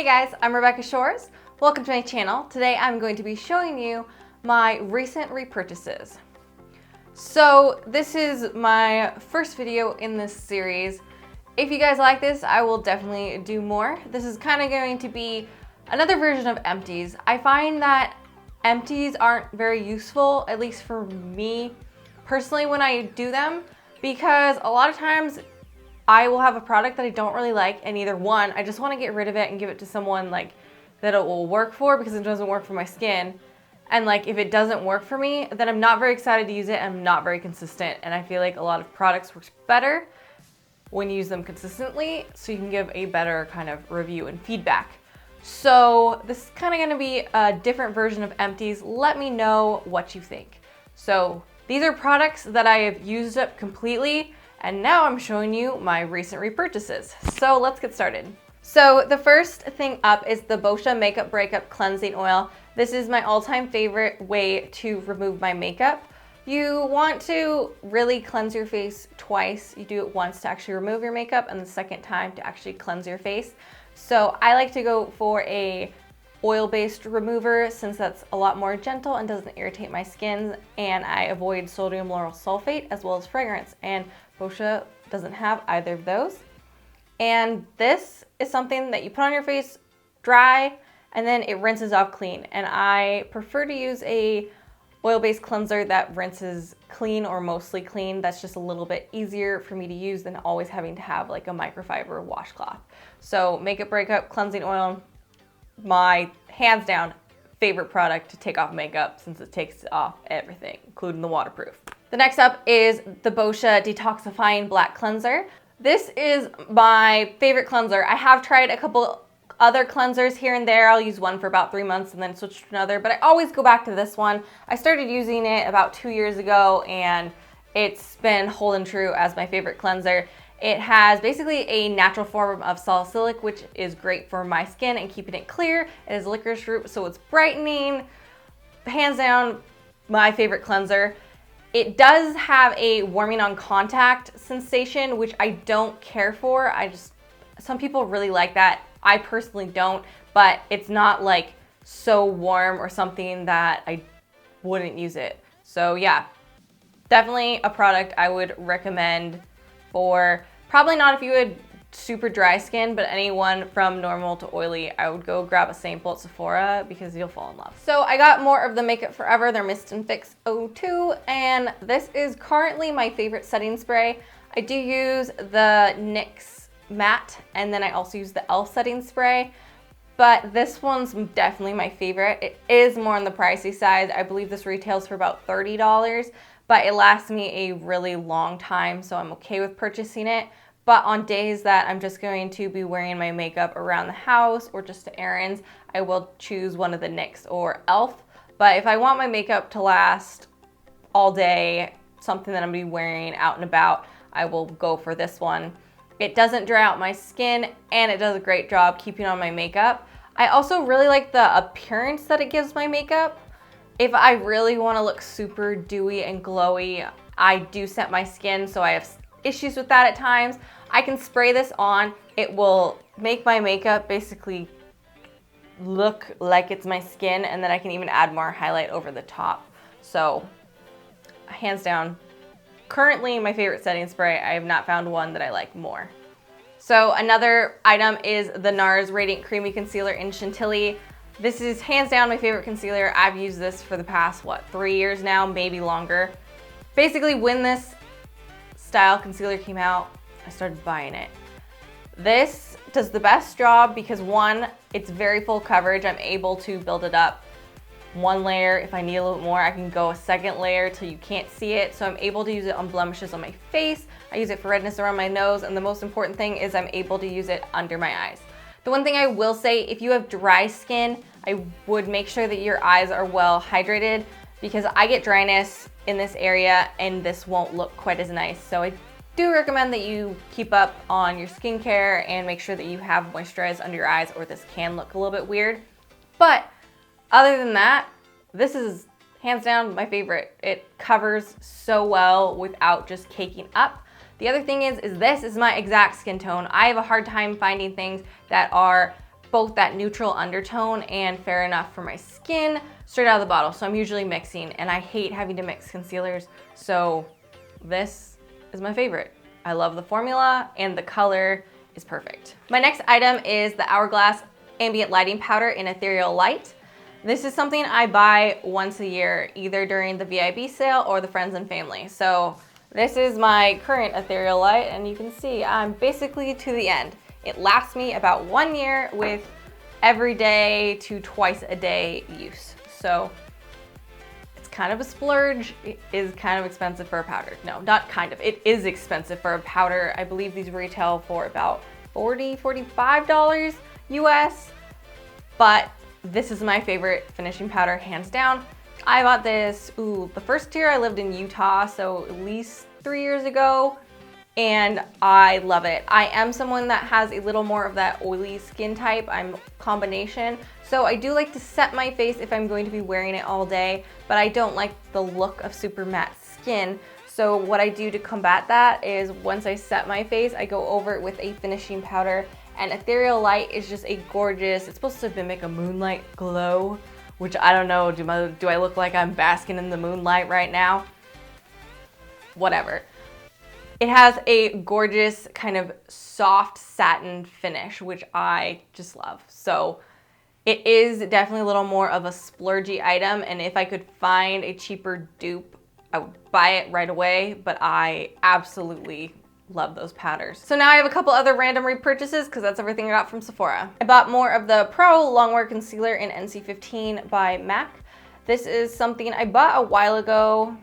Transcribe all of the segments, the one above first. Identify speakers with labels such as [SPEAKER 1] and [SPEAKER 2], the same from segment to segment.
[SPEAKER 1] Hey guys, I'm Rebecca Shores. Welcome to my channel. Today I'm going to be showing you my recent repurchases. So this is my first video in this series. If you guys like this, I will definitely do more. This is kind of going to be another version of empties. I find that empties aren't very useful, at least for me personally when I do them, because a lot of times I will have a product that I don't really like, and either one, I just want to get rid of it and give it to someone like that it will work for because it doesn't work for my skin. And like if it doesn't work for me, then I'm not very excited to use it and I'm not very consistent. And I feel like a lot of products work better when you use them consistently, so you can give a better kind of review and feedback. So this is kind of going to be a different version of empties. Let me know what you think. So these are products that I have used up completely, and now I'm showing you my recent repurchases. So let's get started. So the first thing up is the Boscia Makeup-Breakup Cleansing Oil. This is my all-time favorite way to remove my makeup. You want to really cleanse your face twice. You do it once to actually remove your makeup and the second time to actually cleanse your face. So I like to go for a oil-based remover since that's a lot more gentle and doesn't irritate my skin, and I avoid sodium lauryl sulfate as well as fragrance, and Boscia doesn't have either of those. And this is something that you put on your face dry and then it rinses off clean, and I prefer to use a oil-based cleanser that rinses clean or mostly clean. That's just a little bit easier for me to use than always having to have like a microfiber washcloth. So Makeup-Breakup Cleansing Oil, my hands down favorite product to take off makeup since it takes off everything, including the waterproof. The next up is the Boscia Detoxifying Black Cleanser. This is my favorite cleanser. I have tried a couple other cleansers here and there. I'll use one for about 3 months and then switch to another, but I always go back to this one. I started using it about 2 years ago and it's been holding true as my favorite cleanser. It has basically a natural form of salicylic, which is great for my skin and keeping it clear. It is licorice root, so it's brightening. Hands down, my favorite cleanser. It does have a warming on contact sensation, which I don't care for. Some people really like that. I personally don't, but it's not like so warm or something that I wouldn't use it. So yeah, definitely a product I would recommend for, probably not if you had super dry skin, but anyone from normal to oily, I would go grab a sample at Sephora because you'll fall in love. So I got more of the Makeup Forever, their Mist and Fix 02, and this is currently my favorite setting spray. I do use the NYX Matte, and then I also use the e.l.f. setting spray, but this one's definitely my favorite. It is more on the pricey side. I believe this retails for about $30, but it lasts me a really long time, so I'm okay with purchasing it. But on days that I'm just going to be wearing my makeup around the house or just to errands, I will choose one of the NYX or e.l.f. But if I want my makeup to last all day, something that I'm gonna be wearing out and about, I will go for this one. It doesn't dry out my skin and it does a great job keeping on my makeup. I also really like the appearance that it gives my makeup. If I really wanna look super dewy and glowy, I do scent my skin, so I have issues with that at times. I can spray this on. It will make my makeup basically look like it's my skin, and then I can even add more highlight over the top. So hands down, currently my favorite setting spray. I have not found one that I like more. So another item is the NARS Radiant Creamy Concealer in Chantilly. This is hands down my favorite concealer. I've used this for the past, 3 years now, maybe longer. Basically, when this style concealer came out, I started buying it. This does the best job because one, it's very full coverage. I'm able to build it up one layer. If I need a little bit more, I can go a second layer till you can't see it. So I'm able to use it on blemishes on my face. I use it for redness around my nose, and the most important thing is I'm able to use it under my eyes. The one thing I will say, if you have dry skin, I would make sure that your eyes are well hydrated, because I get dryness in this area and this won't look quite as nice. So I do recommend that you keep up on your skincare and make sure that you have moisturize under your eyes, or this can look a little bit weird. But other than that, this is hands down my favorite. It covers so well without just caking up. The other thing is this is my exact skin tone. I have a hard time finding things that are both that neutral undertone and fair enough for my skin straight out of the bottle. So I'm usually mixing, and I hate having to mix concealers. So this is my favorite. I love the formula and the color is perfect. My next item is the Hourglass Ambient Lighting Powder in Ethereal Light. This is something I buy once a year, either during the VIB sale or the friends and family. So this is my current Ethereal Light, and you can see I'm basically to the end. It lasts me about 1 year with everyday to twice a day use. So it's kind of a splurge. It is kind of expensive for a powder. No, not kind of, it is expensive for a powder. I believe these retail for about $40, $45 US, but this is my favorite finishing powder, hands down. I bought this, the first year I lived in Utah, so at least 3 years ago, and I love it. I am someone that has a little more of that oily skin type. I'm combination, so I do like to set my face if I'm going to be wearing it all day, but I don't like the look of super matte skin. So what I do to combat that is once I set my face, I go over it with a finishing powder, and Ethereal Light is just a gorgeous, it's supposed to mimic a moonlight glow, which I don't know, do I look like I'm basking in the moonlight right now? Whatever. It has a gorgeous kind of soft satin finish, which I just love. So it is definitely a little more of a splurgy item, and if I could find a cheaper dupe, I would buy it right away, but I absolutely love those powders. So now I have a couple other random repurchases because that's everything I got from Sephora. I bought more of the Pro Longwear Concealer in NC15 by MAC. This is something I bought a while ago.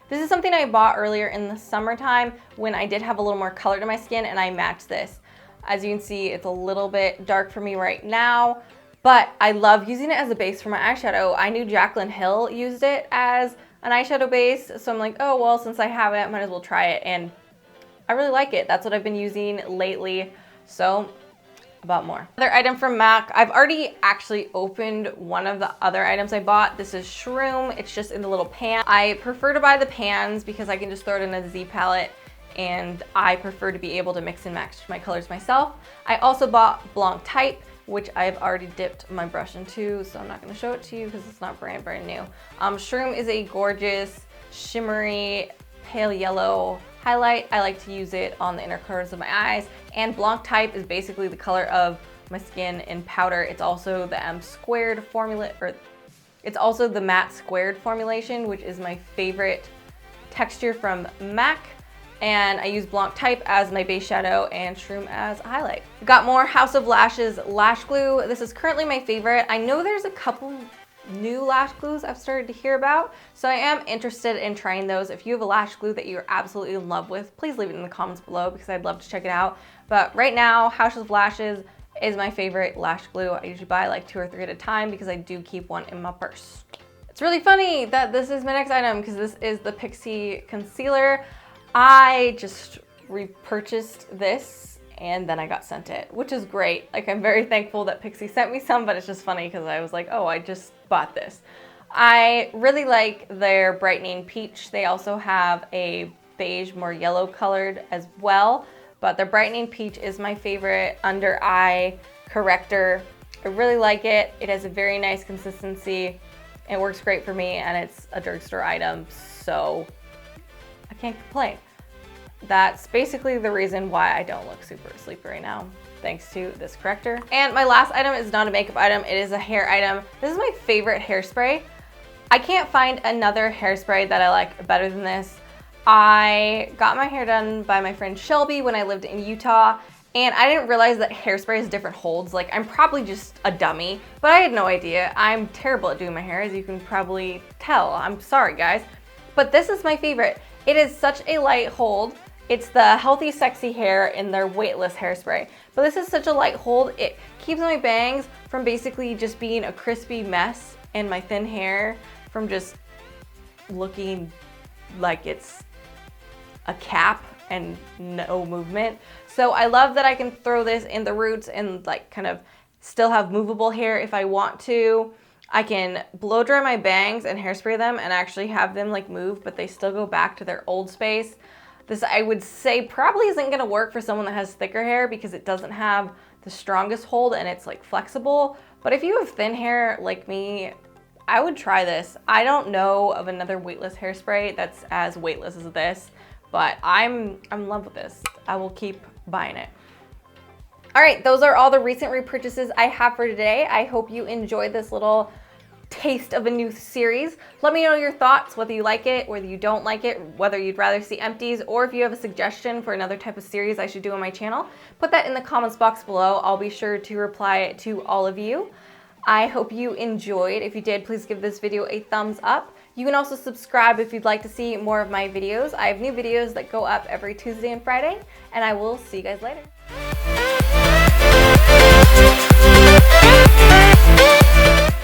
[SPEAKER 1] This is something I bought earlier in the summertime when I did have a little more color to my skin, and I matched this. As you can see, it's a little bit dark for me right now, but I love using it as a base for my eyeshadow. I knew Jaclyn Hill used it as an eyeshadow base, so I'm like, oh, well, since I have it, I might as well try it, and I really like it. That's what I've been using lately, so I bought more. Another item from MAC. I've already actually opened one of the other items I bought. This is Shroom. It's just in the little pan. I prefer to buy the pans because I can just throw it in a Z palette, and I prefer to be able to mix and match my colors myself. I also bought Blanc Type, which I've already dipped my brush into, so I'm not gonna show it to you because it's not brand new. Shroom is a gorgeous, shimmery, pale yellow highlight. I like to use it on the inner corners of my eyes, and Blanc Type is basically the color of my skin in powder. It's also the M squared formula, or it's also the matte squared formulation, which is my favorite texture from MAC. And I use Blanc Type as my base shadow and Shroom as a highlight. Got more House of Lashes lash glue. This is currently my favorite. I know there's a couple new lash glues I've started to hear about, so I am interested in trying those. If you have a lash glue that you're absolutely in love with, please leave it in the comments below because I'd love to check it out. But right now, House of Lashes is my favorite lash glue. I usually buy like 2 or 3 at a time because I do keep one in my purse. It's really funny that this is my next item because this is the Pixi Concealer. I just repurchased this and then I got sent it, which is great. Like, I'm very thankful that Pixi sent me some, but it's just funny because I was like, oh, I just bought this. I really like their Brightening Peach. They also have a beige, more yellow colored as well, but their Brightening Peach is my favorite under eye corrector. I really like it. It has a very nice consistency. It works great for me, and it's a drugstore item, so I can't complain. That's basically the reason why I don't look super sleepy right now, thanks to this corrector. And my last item is not a makeup item, it is a hair item. This is my favorite hairspray. I can't find another hairspray that I like better than this. I got my hair done by my friend Shelby when I lived in Utah, and I didn't realize that hairspray has different holds. Like, I'm probably just a dummy, but I had no idea. I'm terrible at doing my hair, as you can probably tell. I'm sorry, guys. But this is my favorite. It is such a light hold. It's the Healthy Sexy Hair in their weightless hairspray. But this is such a light hold. It keeps my bangs from basically just being a crispy mess and my thin hair from just looking like it's a cap and no movement. So I love that I can throw this in the roots and like kind of still have movable hair if I want to. I can blow dry my bangs and hairspray them and actually have them like move, but they still go back to their old space. This, I would say, probably isn't gonna work for someone that has thicker hair because it doesn't have the strongest hold and it's like flexible. But if you have thin hair like me, I would try this. I don't know of another weightless hairspray that's as weightless as this, but I'm in love with this. I will keep buying it. All right, those are all the recent repurchases I have for today. I hope you enjoyed this little taste of a new series. Let me know your thoughts, whether you like it, whether you don't like it, whether you'd rather see empties, or if you have a suggestion for another type of series I should do on my channel. Put that in the comments box below. I'll be sure to reply to all of you. I hope you enjoyed. If you did, please give this video a thumbs up. You can also subscribe if you'd like to see more of my videos. I have new videos that go up every Tuesday and Friday, and I will see you guys later.